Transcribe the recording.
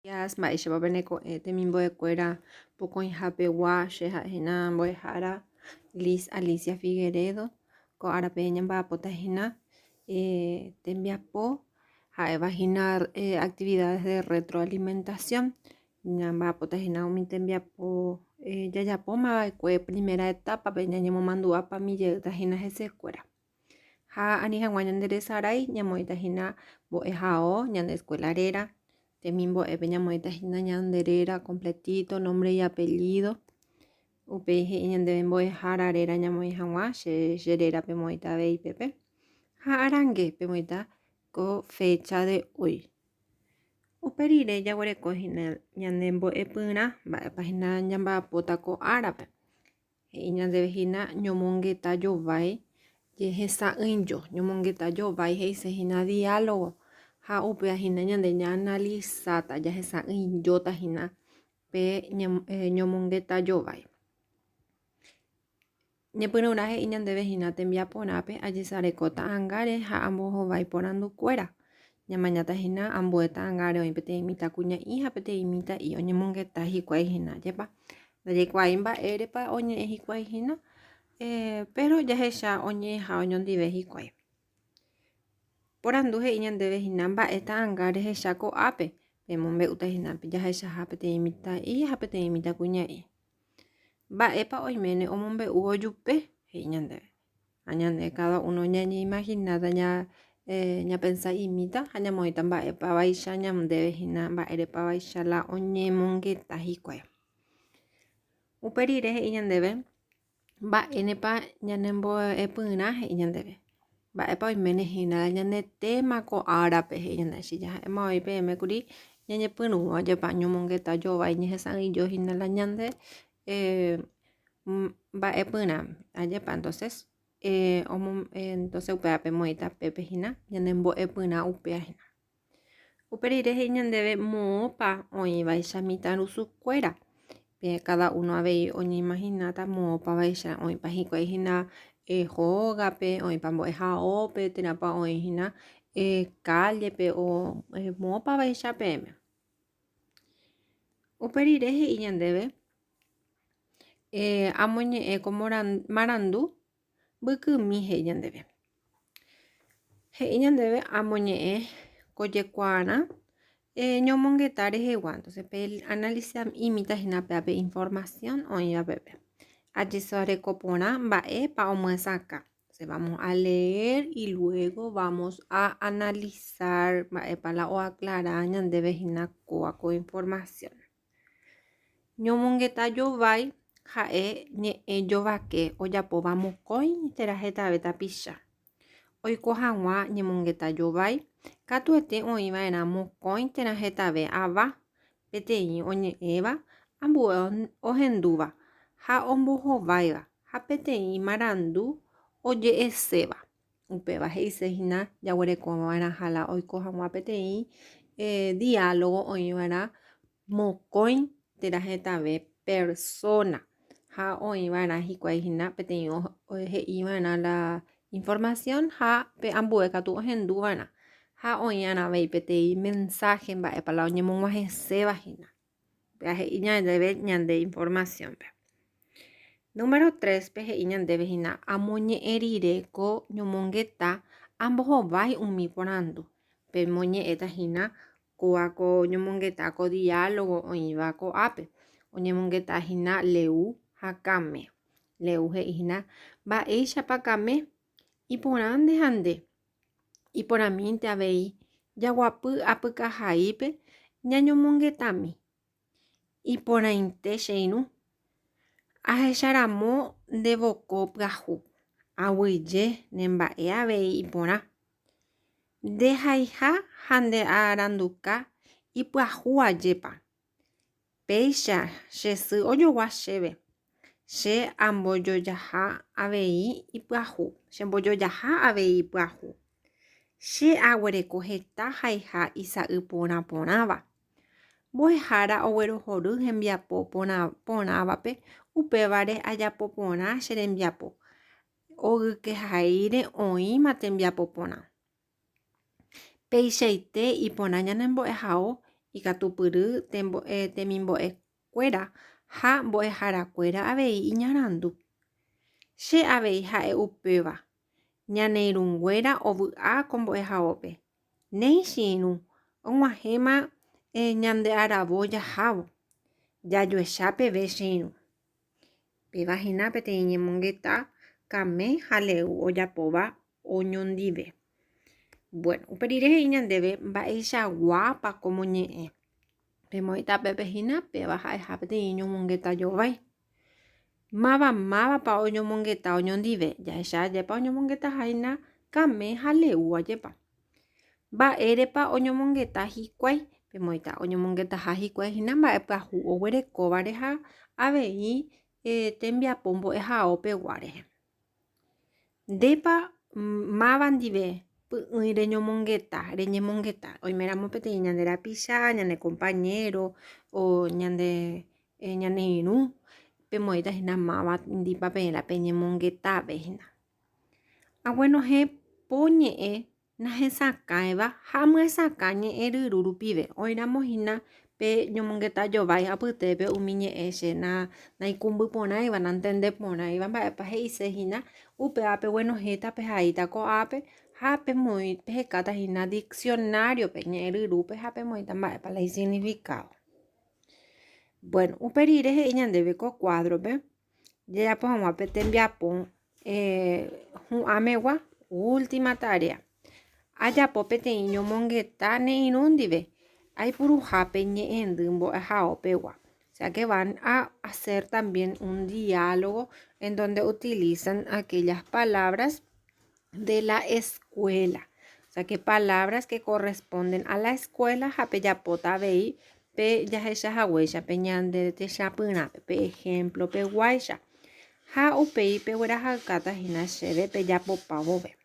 Mba'éichapa peneko'ẽ temimbo'ekuéra pokõihápegua che ha'éhina mbo'ehára Liz Alicia Figueredo ko árape ñamba'apótahína tembiapo ha'évahína actividades de retroalimentación ñamba'apótahína umi tembiapo jajapómava'ekue primera etápape ñañemomandu'ápa mijeýtahína hesekuéra ha ani hag̃ua ñande resarái ñamoĩtahína mbo'ehao ñande escuela réra temimbo'épe ñamoĩtahína ñande réra completito nombre y apellido upéi he'i ñandéve mbo'ehára réra ñamoĩ hag̃ua che rérape moĩta avei pépe ha arange pemoĩta ko fecha de hoy uperire jaguerekohína ñande mbo'epyrã mba'épahína ñamba'apóta ko árape he'i ñandevehína ñomongeta jovái ñomongeta jovái he'isehína diálogo ha upeahína ñande ñaanalizáta jahesa'ỹijótahína pe ñomongeta jovái ñepyrũrã he'i ñandevehína tembiaporápe ajesarekóta ángare ha ambohovái porandukuéra ñamañatahína ambue ángare oĩ peteĩ mitãkuña'i ha peteĩ mitã'i oñemongeta hikuaihína jépa ndajaikuaái mba'érepa oñe'ẽ hikuaihína pero jahecha oñe'ẽha oñondive hikuái porandu he'i ñandevehína mba'éta anga rehecha ko'ápe emombe'utahína jahechaha peteĩ mitã'i ha peteĩ mitãkuña'i mba'épa oiméne omombe'u ojupe he'i ñandéve ha ñande cada uno ñañeimaginata ñapensa'imíta ha ñamoĩta mba'épavaicha ñandevehína mba'érepavaicha la oñemongeta hikuái uperire he'i ñandéve mba'énepa ñanembo'epyrã he'i ñandéve mba'épa oiménehína ñanetéma ko árape he'i ñande chijaha'éma oĩ peẽmekuri ñañepyrũvajepa ñomongeta jovái ñehesa'ỹijohína la ñande mba'épyrãme ajépa entonces upévape moĩta pépehína ñanembo'epyrã upéahína uperire he'i ñandéve moõpa oĩvaicha mitãrusukuéra cada uno avei oñeimaginata moõpavaicha oĩpa hikuaihína hógape oĩpa mbo'ehaópe térãpa oĩhína callepe o moõpavaicha peẽme uperire he'i ñandéve amoñe'ẽ ko marandu mbykymi he'i ñandéve he'i ñandéve amoñe'ẽ ko jekuaarã ñomongeta rehegua entonces pe analizamímitahína péape información oĩva pépe ajesareko porã mba'épa omoesãka vamos a leer y luego vamos a analizar mba'épa la oaclara ñandevehína kóvako información ñomongeta jovái ha'e ñe'ẽ jovake ojapóva mokõi térã hetave tapicha oiko hag̃ua ñemongeta jovái katuete oĩva'erã mokõi térã hetave ava peteĩ oñe'ẽva ambue ohendúva ha ombohováiva ha peteĩ marandu oje'eséva upéva he'isehína jaguerekova'erã hala oiko hag̃ua peteĩ diálogo oĩva'erã mokõi térã hetave persona ha oĩva'erã hikuaihína peteĩ he'iva'erã la información ha pe ambue katu ohendúva'erã ha oĩ avei peteĩ mensaje mba'épa la oñemog̃uahẽsévahína he'i ñandéve ñande informaciónpe número 3 pe he'i ñandevehína amoñe'ẽ rire ko ñomongeta ambohovái umi porandu pe moñe'ẽtahína kóvako ñomongeta ko diálogo oĩva ko'ápe oñemongetahína leu ha kame leu he'ihína mba'éichapa kame iporã ndehande iporãmínte avei jaguapy apykahaípe ñañomongetami iporãite che irũ ahecharamo nde voko pyahu aguyje ne mba'e avei iporã ndehaiha ha nde aranduka ipyahuajépa péicha che sy ojogua chéve che ambojojaha avei ipyahu che aguereko heta haiha isa'y porã porãva mbo'ehára oguerohory hembiapo porãvape upévare ajapo porã che rembiapo ogykehaíre oĩma tembiapo porã péichaite iporã ñanembo'ehao ikatupyry temimbo'ekuéra ha mbo'eharakuéra avei iñarandu. Che avei ha'e upéva ñane irũnguéra ovy'a ko mbo'ehaópe. Néi chiirũ og̃uahẽma ñande aravo jahávo jajuecha peve chiirũ. Pévahína peteĩ ñemongeta Kame ha Leu ojapóva oñondive. Bueno, uperire he'i ñandéve mba'eichaguápa ko moñe'ẽ. Pemoĩ tapepehína péva ha'eha peteĩ ñomongetajovái. Mávapa oñomongeta oñondive. Jahechajépa oñomongetahína Kame ha Leu ajépa. Mba'érepa oñomongeta hikuái. Pemoĩta oñomongetaha hikuaihína mba'epahu oguerekóvare ha avei tembiapo mbo'ehaópeguárehe. Ndépa máva ndive py'ỹi reñemongeta. Oiméramo peteĩ ñande rapicha, ñane compañero o ñane irũ. Pemoĩtahína máva ndípa peẽra peñemongetavehína. Aguenohẽ po ñe'ẽ nahesakãeva ha amyesakã ñe'ẽ ryru rupive. Oiramohína pe ñomongetajovái apytépe umi ñe'ẽ che naikũmbyporãiva nantendeporãiva mba'épa he'isehína upévape guenohẽta pehaíta ko'ápe ha pemoĩ pehekátahína diccionariope ñe'ẽ ryrúpe ha pemoĩta mba'épa la isignificado. Bueno, uperire he'i ñandéve ko cuadrope jejapo hag̃uápe tembiapo hu'ãmegua última tarea. Ajapo peteĩ ñomongeta ne'írũ ndive aipuruha pe ñe'ẽndy mbo'ehaópegua. O sea que van a hacer también un diálogo en donde utilizan aquellas palabras de la escuela. O sea que palabras que corresponden a la escuela ha pejapóta avei pe jahechahaguéicha pe ñande techapyrãpe pe ejemplo peguáicha. Ha upéi peguerahakátahína chéve pejapopávove.